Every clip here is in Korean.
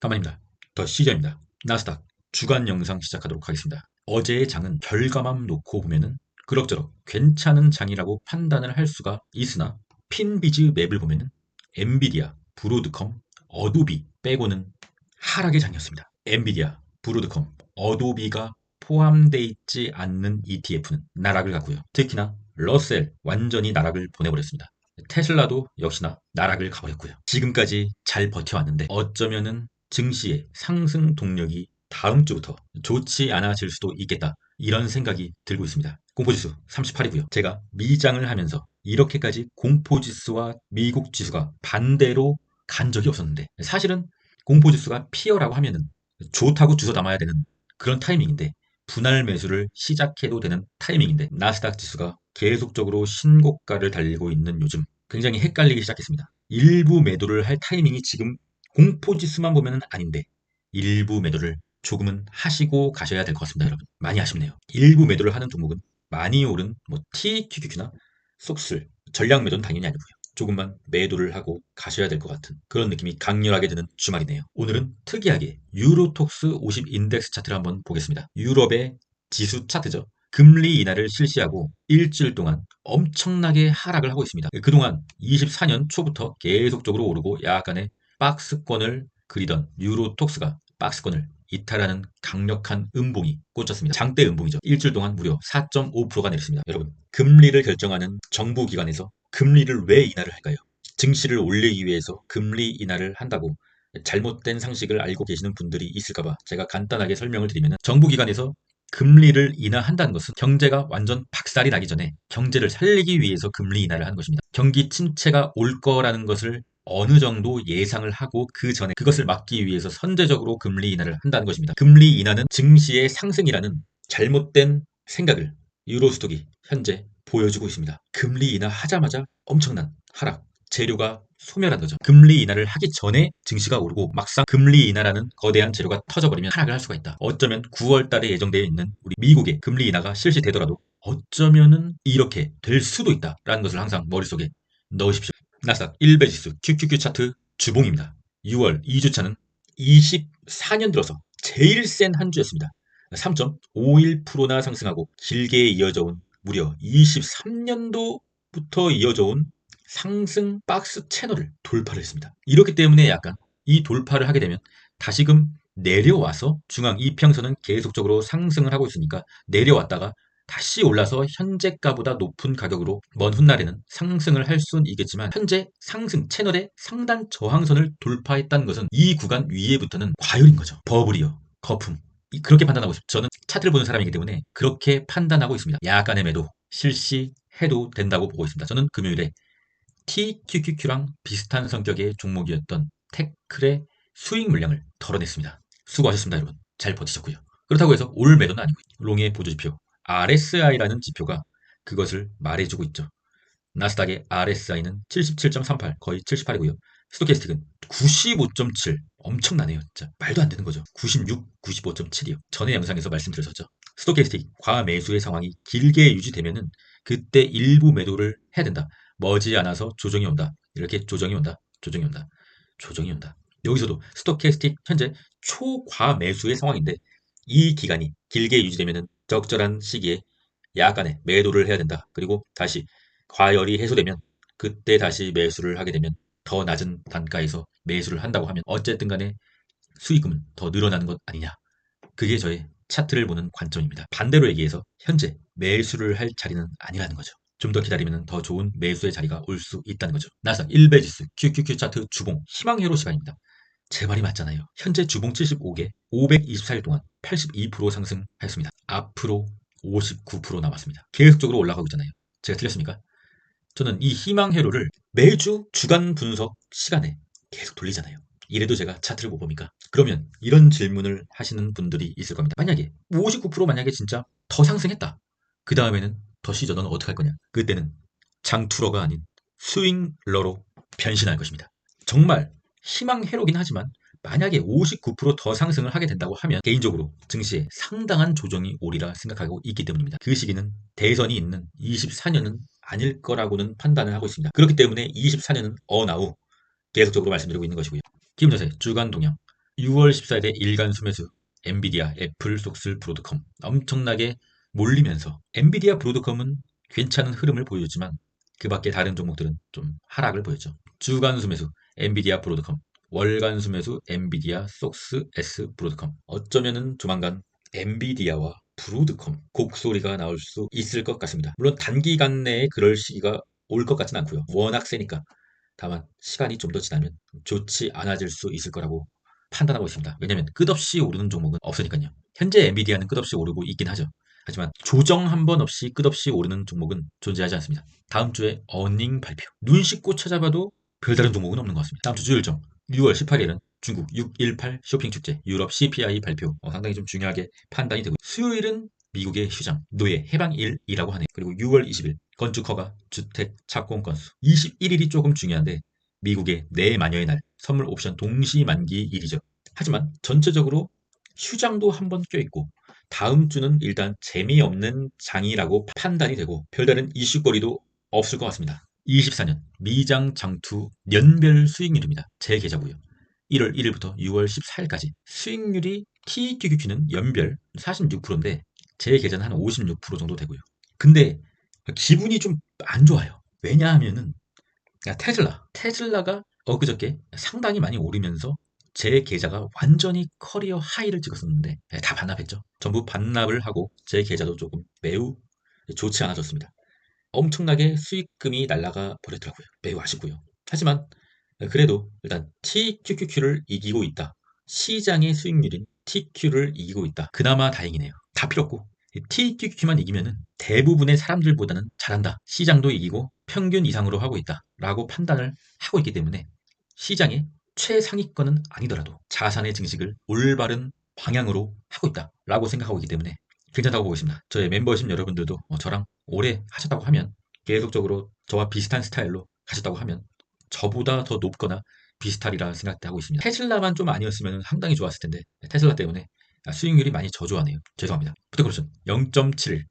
가만입니다. 더 시전입니다. 나스닥 주간 영상 시작하도록 하겠습니다. 어제의 장은 결과만 놓고 보면은 그럭저럭 괜찮은 장이라고 판단을 할 수가 있으나 핀비즈 맵을 보면은 엔비디아, 브로드컴, 어도비 빼고는 하락의 장이었습니다. 엔비디아, 브로드컴, 어도비가 포함되어 있지 않는 ETF는 나락을 갔고요. 특히나 러셀 완전히 나락을 보내버렸습니다. 테슬라도 역시나 나락을 가버렸고요. 지금까지 잘 버텨왔는데 어쩌면은 증시의 상승 동력이 다음 주부터 좋지 않아질 수도 있겠다. 이런 생각이 들고 있습니다. 공포지수 38이고요. 제가 미장을 하면서 이렇게까지 공포지수와 미국 지수가 반대로 간 적이 없었는데 사실은 공포지수가 피어라고 하면은 좋다고 주워 담아야 되는 그런 타이밍인데 분할 매수를 시작해도 되는 타이밍인데 나스닥 지수가 계속적으로 신고가를 달리고 있는 요즘 굉장히 헷갈리기 시작했습니다. 일부 매도를 할 타이밍이 지금 공포지수만 보면 아닌데 일부 매도를 조금은 하시고 가셔야 될 것 같습니다, 여러분. 많이 아쉽네요. 일부 매도를 하는 종목은 많이 오른 뭐 TQQQ나 속술, 전량 매도는 당연히 아니고요. 조금만 매도를 하고 가셔야 될 것 같은 그런 느낌이 강렬하게 드는 주말이네요. 오늘은 특이하게 유로톡스 50 인덱스 차트를 한번 보겠습니다. 유럽의 지수 차트죠. 금리 인하를 실시하고 일주일 동안 엄청나게 하락을 하고 있습니다. 그동안 24년 초부터 계속적으로 오르고 약간의 박스권을 그리던 유로톡스가 박스권을 이탈하는 강력한 음봉이 꽂혔습니다. 장대 음봉이죠. 일주일 동안 무려 4.5%가 내렸습니다. 여러분, 금리를 결정하는 정부기관에서 금리를 왜 인하를 할까요? 증시를 올리기 위해서 금리 인하를 한다고 잘못된 상식을 알고 계시는 분들이 있을까봐 제가 간단하게 설명을 드리면 정부기관에서 금리를 인하한다는 것은 경제가 완전 박살이 나기 전에 경제를 살리기 위해서 금리 인하를 하는 것입니다. 경기 침체가 올 거라는 것을 어느 정도 예상을 하고 그 전에 그것을 막기 위해서 선제적으로 금리 인하를 한다는 것입니다. 금리 인하는 증시의 상승이라는 잘못된 생각을 유로스톡이 현재 보여주고 있습니다. 금리 인하 하자마자 엄청난 하락, 재료가 소멸한 거죠. 금리 인하를 하기 전에 증시가 오르고 막상 금리 인하라는 거대한 재료가 터져버리면 하락을 할 수가 있다. 어쩌면 9월 달에 예정되어 있는 우리 미국의 금리 인하가 실시되더라도 어쩌면은 이렇게 될 수도 있다라는 것을 항상 머릿속에 넣으십시오. 나스닥 1배지수 QQQ 차트 주봉입니다. 6월 2주차는 24년 들어서 제일 센 한 주였습니다. 3.51%나 상승하고 길게 이어져 온 무려 23년도부터 이어져 온 상승 박스 채널을 돌파를 했습니다. 이렇기 때문에 약간 이 돌파를 하게 되면 다시금 내려와서 중앙 이평선은 계속적으로 상승을 하고 있으니까 내려왔다가 다시 올라서 현재가보다 높은 가격으로 먼 훗날에는 상승을 할 수는 있겠지만 현재 상승 채널의 상단 저항선을 돌파했다는 것은 이 구간 위에부터는 과열인 거죠. 버블이요. 거품. 그렇게 판단하고 있습니다. 저는 차트를 보는 사람이기 때문에 그렇게 판단하고 있습니다. 약간의 매도 실시해도 된다고 보고 있습니다. 저는 금요일에 TQQQ랑 비슷한 성격의 종목이었던 태클의 수익 물량을 덜어냈습니다. 수고하셨습니다, 여러분. 잘 버티셨고요. 그렇다고 해서 올 매도는 아니고요. 롱의 보조지표 RSI라는 지표가 그것을 말해주고 있죠. 나스닥의 RSI는 77.38, 거의 78이고요. 스토캐스틱은 95.7, 엄청나네요. 진짜 말도 안 되는 거죠. 96, 95.7이요. 전에 영상에서 말씀드렸었죠. 스토캐스틱 과매수의 상황이 길게 유지되면은 그때 일부 매도를 해야 된다. 머지않아서 조정이 온다. 이렇게 조정이 온다. 조정이 온다. 조정이 온다. 여기서도 스토캐스틱 현재 초과매수의 상황인데 이 기간이 길게 유지되면은 적절한 시기에 약간의 매도를 해야 된다. 그리고 다시 과열이 해소되면 그때 다시 매수를 하게 되면 더 낮은 단가에서 매수를 한다고 하면 어쨌든 간에 수익금은 더 늘어나는 것 아니냐. 그게 저의 차트를 보는 관점입니다. 반대로 얘기해서 현재 매수를 할 자리는 아니라는 거죠. 좀 더 기다리면 더 좋은 매수의 자리가 올 수 있다는 거죠. 나스닥 1배지수 QQQ 차트 주봉 희망회로 시간입니다. 제 말이 맞잖아요. 현재 주봉 75개 524일 동안 82% 상승하였습니다. 앞으로 59% 남았습니다. 계속적으로 올라가고 있잖아요. 제가 틀렸습니까? 저는 이 희망회로를 매주 주간 분석 시간에 계속 돌리잖아요. 이래도 제가 차트를 못 봅니까? 그러면 이런 질문을 하시는 분들이 있을 겁니다. 만약에 59% 만약에 진짜 더 상승했다. 그 다음에는 더 시저 너는 어떻게 할 거냐? 그때는 장투러가 아닌 스윙러로 변신할 것입니다. 정말 희망회로긴 하지만 만약에 59%더 상승을 하게 된다고 하면 개인적으로 증시에 상당한 조정이 오리라 생각하고 있기 때문입니다. 그 시기는 대선이 있는 24년은 아닐 거라고는 판단을 하고 있습니다. 그렇기 때문에 24년은 어나우 계속적으로 말씀드리고 있는 것이고요. 기업요새 주간 동향 6월 14일에 일간 수매수 엔비디아, 애플, 속슬, 브로드컴 엄청나게 몰리면서 엔비디아, 브로드컴은 괜찮은 흐름을 보여줬지만 그 밖에 다른 종목들은 좀 하락을 보였죠. 주간 수매수 엔비디아, 브로드컴, 월간 수매수 엔비디아, 속스, S, 브로드컴. 어쩌면은 조만간 엔비디아와 브로드컴 곡소리가 나올 수 있을 것 같습니다. 물론 단기간 내에 그럴 시기가 올 것 같진 않고요. 워낙 세니까. 다만 시간이 좀 더 지나면 좋지 않아질 수 있을 거라고 판단하고 있습니다. 왜냐하면 끝없이 오르는 종목은 없으니까요. 현재 엔비디아는 끝없이 오르고 있긴 하죠. 하지만 조정 한 번 없이 끝없이 오르는 종목은 존재하지 않습니다. 다음 주에 어닝 발표. 눈 씻고 찾아봐도 별다른 종목은 없는 것 같습니다. 다음 주 주일정 6월 18일은 중국 6.18 쇼핑 축제 유럽 CPI 발표 상당히 좀 중요하게 판단이 되고 수요일은 미국의 휴장 노예 해방일이라고 하네요. 그리고 6월 20일 건축 허가 주택 착공 건수 21일이 조금 중요한데 미국의 내마녀의 날 선물 옵션 동시 만기 일이죠. 하지만 전체적으로 휴장도 한번 껴있고 다음 주는 일단 재미없는 장이라고 판단이 되고 별다른 이슈거리도 없을 것 같습니다. 24년 미장 장투 연별 수익률입니다. 제 계좌고요. 1월 1일부터 6월 14일까지 수익률이 TQQQ는 연별 46%인데 제 계좌는 한 56% 정도 되고요. 근데 기분이 좀 안 좋아요. 왜냐하면은 테슬라가 엊그저께 상당히 많이 오르면서 제 계좌가 완전히 커리어 하이를 찍었었는데 다 반납했죠. 전부 반납을 하고 제 계좌도 조금 매우 좋지 않아졌습니다. 엄청나게 수익금이 날아가 버렸더라고요. 매우 아쉽고요. 하지만 그래도 일단 TQQQ를 이기고 있다. 시장의 수익률인 TQ를 이기고 있다. 그나마 다행이네요. 다 필요 없고 TQQ만 이기면은 대부분의 사람들보다는 잘한다. 시장도 이기고 평균 이상으로 하고 있다. 라고 판단을 하고 있기 때문에 시장의 최상위권은 아니더라도 자산의 증식을 올바른 방향으로 하고 있다. 라고 생각하고 있기 때문에 괜찮다고 보고 있습니다. 저의 멤버십 여러분들도 저랑 오래 하셨다고 하면 계속적으로 저와 비슷한 스타일로 가셨다고 하면 저보다 더 높거나 비슷하리라 생각하고 있습니다. 테슬라만 좀 아니었으면 상당히 좋았을 텐데 테슬라 때문에 수익률이 많이 저조하네요. 죄송합니다. 푸드코르션 0.7,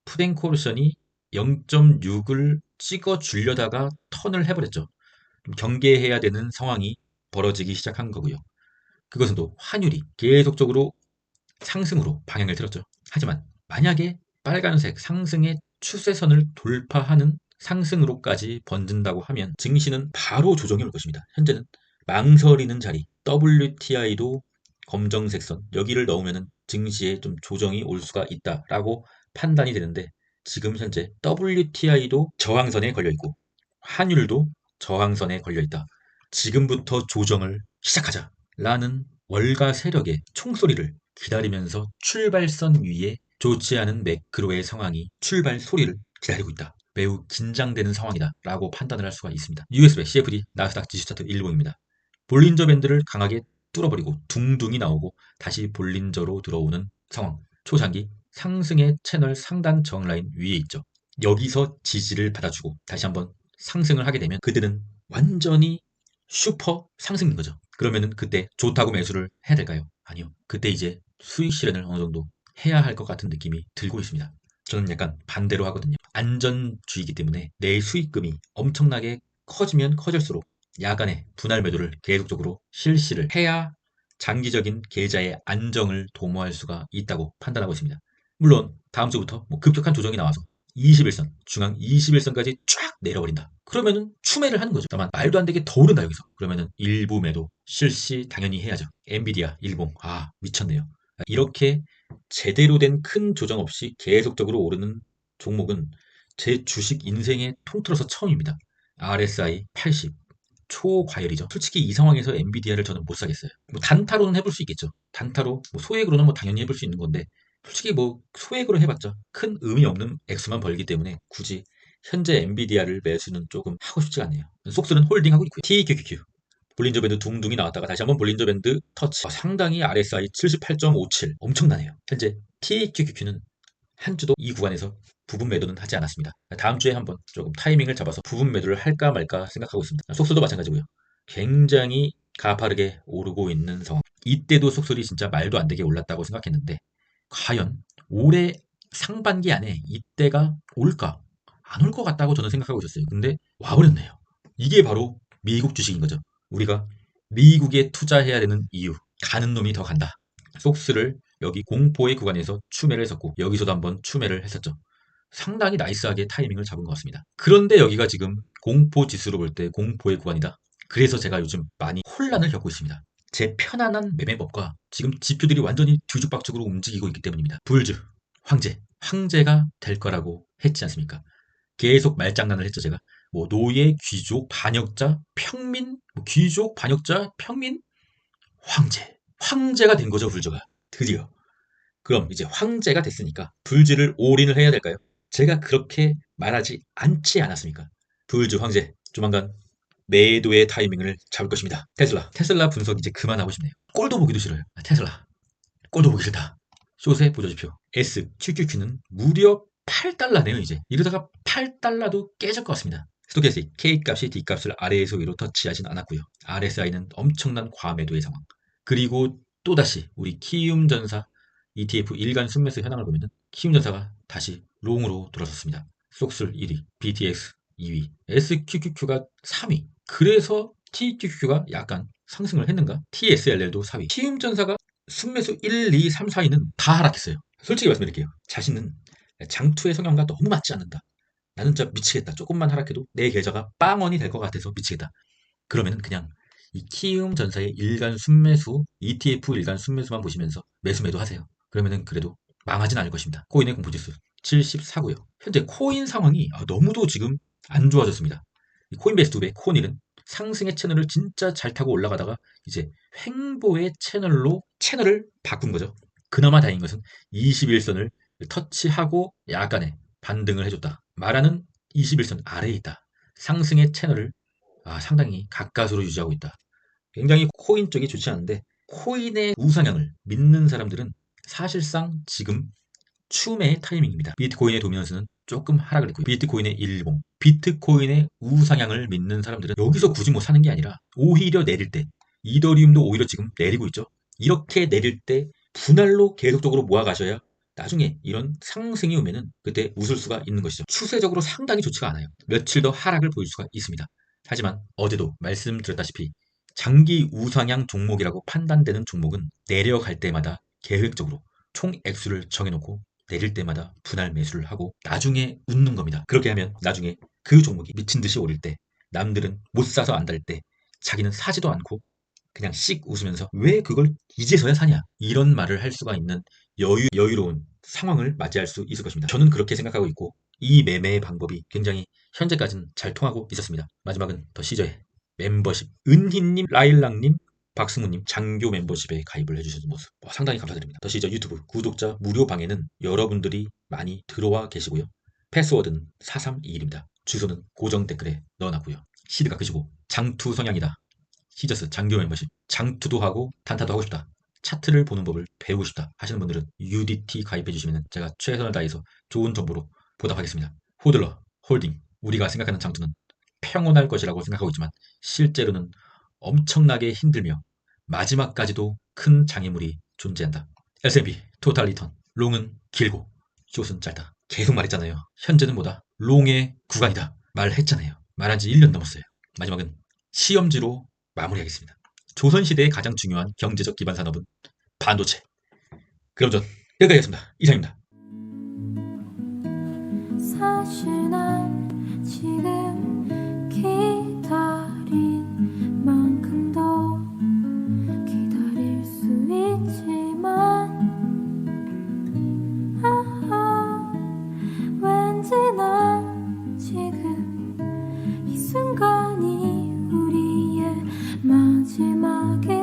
푸덴코르션이 0.6을 찍어 주려다가 턴을 해버렸죠. 경계해야 되는 상황이 벌어지기 시작한 거고요. 그것은 또 환율이 계속적으로 상승으로 방향을 틀었죠. 하지만 만약에 빨간색 상승의 추세선을 돌파하는 상승으로까지 번진다고 하면 증시는 바로 조정이 올 것입니다. 현재는 망설이는 자리 WTI도 검정색 선 여기를 넣으면 증시에 좀 조정이 올 수가 있다라고 판단이 되는데 지금 현재 WTI도 저항선에 걸려 있고 환율도 저항선에 걸려 있다. 지금부터 조정을 시작하자라는 월가 세력의 총소리를 기다리면서 출발선 위에 좋지 않은 매크로의 상황이 출발 소리를 기다리고 있다. 매우 긴장되는 상황이다. 라고 판단을 할 수가 있습니다. USB, CFD, 나스닥 지수차트 일봉입니다. 볼린저 밴드를 강하게 뚫어버리고 둥둥이 나오고 다시 볼린저로 들어오는 상황. 초장기 상승의 채널 상단 저항라인 위에 있죠. 여기서 지지를 받아주고 다시 한번 상승을 하게 되면 그들은 완전히 슈퍼 상승인 거죠. 그러면은 그때 좋다고 매수를 해야 될까요? 아니요. 그때 이제 수익 실현을 어느 정도 해야 할 것 같은 느낌이 들고 있습니다. 저는 약간 반대로 하거든요. 안전주의이기 때문에 내 수익금이 엄청나게 커지면 커질수록 야간에 분할 매도를 계속적으로 실시를 해야 장기적인 계좌의 안정을 도모할 수가 있다고 판단하고 있습니다. 물론 다음 주부터 급격한 조정이 나와서 21선, 중앙 21선까지 쫙 내려버린다. 그러면은 추매를 하는 거죠. 다만 말도 안 되게 더 오른다 여기서. 그러면은 일부 매도 실시 당연히 해야죠. 엔비디아, 일봉, 미쳤네요. 이렇게 제대로 된 큰 조정 없이 계속적으로 오르는 종목은 제 주식 인생에 통틀어서 처음입니다. RSI 80, 초과열이죠. 솔직히 이 상황에서 엔비디아를 저는 못 사겠어요. 단타로는 해볼 수 있겠죠. 단타로, 소액으로는 당연히 해볼 수 있는 건데, 솔직히 소액으로 해봤자 큰 의미 없는 액수만 벌기 때문에 굳이 현재 엔비디아를 매수는 조금 하고 싶지 않네요. 속수는 홀딩하고 있고요. TQQQ. 볼린저 밴드 둥둥이 나왔다가 다시 한번 볼린저 밴드 터치. 상당히 RSI 78.57. 엄청나네요. 현재 TQQQ는 한 주도 이 구간에서 부분 매도는 하지 않았습니다. 다음 주에 한번 조금 타이밍을 잡아서 부분 매도를 할까 말까 생각하고 있습니다. 속수도 마찬가지고요. 굉장히 가파르게 오르고 있는 상황. 이때도 속설이 진짜 말도 안 되게 올랐다고 생각했는데 과연 올해 상반기 안에 이때가 올까? 안 올 것 같다고 저는 생각하고 있었어요. 근데 와버렸네요. 이게 바로 미국 주식인 거죠. 우리가 미국에 투자해야 되는 이유. 가는 놈이 더 간다. 속스를 여기 공포의 구간에서 추매를 했었고 여기서도 한번 추매를 했었죠. 상당히 나이스하게 타이밍을 잡은 것 같습니다. 그런데 여기가 지금 공포 지수로 볼 때 공포의 구간이다. 그래서 제가 요즘 많이 혼란을 겪고 있습니다. 제 편안한 매매법과 지금 지표들이 완전히 뒤죽박죽으로 움직이고 있기 때문입니다. 불즈, 황제가 될 거라고 했지 않습니까? 계속 말장난을 했죠, 제가. 뭐 노예, 귀족, 반역자, 평민, 귀족, 반역자, 평민, 황제가 된 거죠, 불즈가. 드디어. 그럼 이제 황제가 됐으니까 불즈를 올인을 해야 될까요? 제가 그렇게 말하지 않지 않았습니까? 불즈 황제, 조만간 매도의 타이밍을 잡을 것입니다. 테슬라 분석 이제 그만하고 싶네요. 꼴도 보기도 싫어요. 테슬라, 꼴도 보기 싫다. 숏의 보조지표 SQQQ는 무려 8달러네요 이제. 이러다가 8달러도 깨질 것 같습니다. 스토캐스틱 K값이 D값을 아래에서 위로 터치하진 않았고요. RSI는 엄청난 과매도의 상황. 그리고 또다시 우리 키움전사 ETF 일간 순매수 현황을 보면 키움전사가 다시 롱으로 돌아섰습니다. 속술 1위, BTX 2위, SQQQ가 3위. 그래서 TQQQ가 약간 상승을 했는가? TSLL도 4위. 키움전사가 순매수 1, 2, 3, 4위는 다 하락했어요. 솔직히 말씀드릴게요. 자신은 장투의 성향과 너무 맞지 않는다. 나는 진짜 미치겠다. 조금만 하락해도 내 계좌가 빵원이 될 것 같아서 미치겠다. 그러면은 그냥 이 키움전사의 일간 순매수, ETF 일간 순매수만 보시면서 매도 하세요. 그러면은 그래도 망하진 않을 것입니다. 코인의 공포지수 74고요. 현재 코인 상황이 너무도 지금 안 좋아졌습니다. 이 코인베스트 500, 코인일은 상승의 채널을 진짜 잘 타고 올라가다가 이제 횡보의 채널을 바꾼 거죠. 그나마 다행인 것은 21선을 터치하고 약간의 반등을 해줬다. 말하는 21선 아래에 있다. 상승의 채널을 상당히 가까스로 유지하고 있다. 굉장히 코인 쪽이 좋지 않은데 코인의 우상향을 믿는 사람들은 사실상 지금 추매의 타이밍입니다. 비트코인의 도미넌스는 조금 하락을 했고요. 비트코인의 일봉, 비트코인의 우상향을 믿는 사람들은 여기서 굳이 뭐 사는 게 아니라 오히려 내릴 때 이더리움도 오히려 지금 내리고 있죠. 이렇게 내릴 때 분할로 계속적으로 모아가셔야 나중에 이런 상승이 오면은 그때 웃을 수가 있는 것이죠. 추세적으로 상당히 좋지가 않아요. 며칠 더 하락을 보일 수가 있습니다. 하지만 어제도 말씀드렸다시피 장기 우상향 종목이라고 판단되는 종목은 내려갈 때마다 계획적으로 총 액수를 정해놓고 내릴 때마다 분할 매수를 하고 나중에 웃는 겁니다. 그렇게 하면 나중에 그 종목이 미친 듯이 오를 때 남들은 못 사서 안달 때 자기는 사지도 않고 그냥 씩 웃으면서 왜 그걸 이제서야 사냐 이런 말을 할 수가 있는 여유로운 상황을 맞이할 수 있을 것입니다. 저는 그렇게 생각하고 있고 이 매매의 방법이 굉장히 현재까지는 잘 통하고 있었습니다. 마지막은 더 시저의 멤버십 은희님, 라일락님, 박승우님 장교 멤버십에 가입을 해주셔서 모습 상당히 감사드립니다. 더 시저 유튜브 구독자 무료 방에는 여러분들이 많이 들어와 계시고요. 패스워드는 4321입니다. 주소는 고정 댓글에 넣어놨고요. 시드가 크시고 장투 성향이다. 시저스 장교 멤버십 장투도 하고 단타도 하고 싶다. 차트를 보는 법을 배우고 싶다 하시는 분들은 UDT 가입해 주시면 제가 최선을 다해서 좋은 정보로 보답하겠습니다. 호들러, 홀딩, 우리가 생각하는 장투는 평온할 것이라고 생각하고 있지만 실제로는 엄청나게 힘들며 마지막까지도 큰 장애물이 존재한다. S&P, 토탈 리턴, 롱은 길고 숏은 짧다. 계속 말했잖아요. 현재는 뭐다? 롱의 구간이다. 말했잖아요. 말한 지 1년 넘었어요. 마지막은 시험지로 마무리하겠습니다. 조선시대의 가장 중요한 경제적 기반 산업은 반도체. 그럼 전 여기까지 하겠습니다. 이상입니다. 사실 난 지금 기다린 만큼 더 기다릴 수 있지만 왠지 난 지금 이 순간이 우리의 마지막에